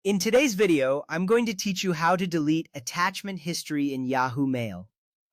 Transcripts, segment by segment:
In today's video, I'm going to teach you how to delete attachment history in Yahoo Mail.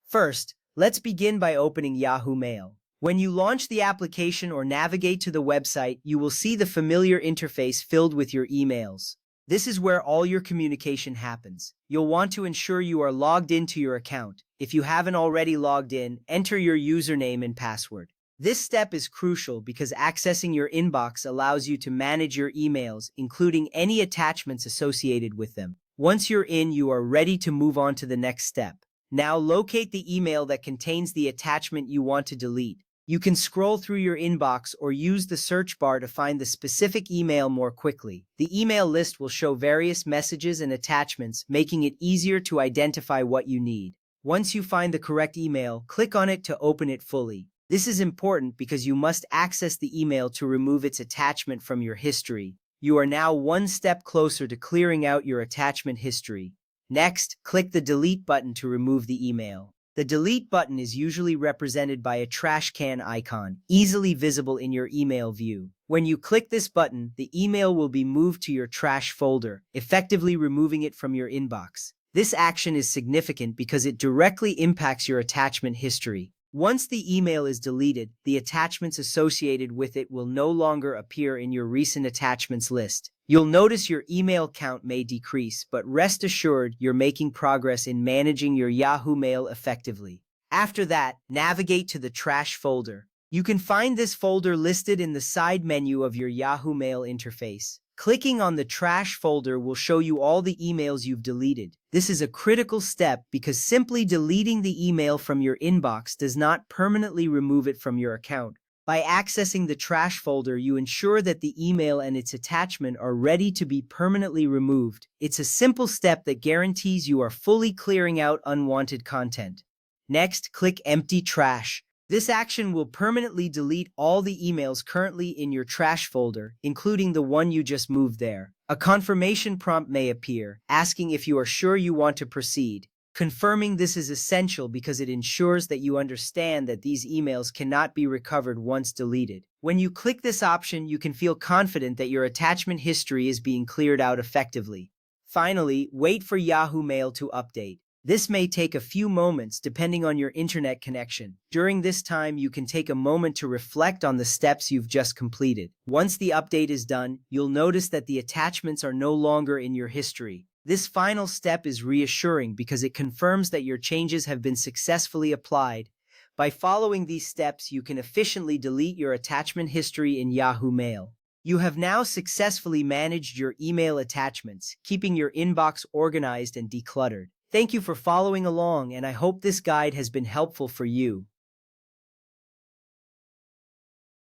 First, let's begin by opening Yahoo Mail. When you launch the application or navigate to the website, you will see the familiar interface filled with your emails. This is where all your communication happens. You'll want to ensure you are logged into your account. If you haven't already logged in, enter your username and password. This step is crucial because accessing your inbox allows you to manage your emails, including any attachments associated with them. Once you're in, you are ready to move on to the next step. Now locate the email that contains the attachment you want to delete. You can scroll through your inbox or use the search bar to find the specific email more quickly. The email list will show various messages and attachments, making it easier to identify what you need. Once you find the correct email, click on it to open it fully. This is important because you must access the email to remove its attachment from your history. You are now one step closer to clearing out your attachment history. Next, click the Delete button to remove the email. The Delete button is usually represented by a trash can icon, easily visible in your email view. When you click this button, the email will be moved to your trash folder, effectively removing it from your inbox. This action is significant because it directly impacts your attachment history. Once the email is deleted, the attachments associated with it will no longer appear in your recent attachments list. You'll notice your email count may decrease, but rest assured you're making progress in managing your Yahoo Mail effectively. After that, navigate to the trash folder. You can find this folder listed in the side menu of your Yahoo Mail interface. Clicking on the trash folder will show you all the emails you've deleted. This is a critical step because simply deleting the email from your inbox does not permanently remove it from your account. By accessing the trash folder, you ensure that the email and its attachment are ready to be permanently removed. It's a simple step that guarantees you are fully clearing out unwanted content. Next, click Empty Trash. This action will permanently delete all the emails currently in your trash folder, including the one you just moved there. A confirmation prompt may appear, asking if you are sure you want to proceed. Confirming this is essential because it ensures that you understand that these emails cannot be recovered once deleted. When you click this option, you can feel confident that your attachment history is being cleared out effectively. Finally, wait for Yahoo Mail to update. This may take a few moments depending on your internet connection. During this time, you can take a moment to reflect on the steps you've just completed. Once the update is done, you'll notice that the attachments are no longer in your history. This final step is reassuring because it confirms that your changes have been successfully applied. By following these steps, you can efficiently delete your attachment history in Yahoo Mail. You have now successfully managed your email attachments, keeping your inbox organized and decluttered. Thank you for following along, and I hope this guide has been helpful for you.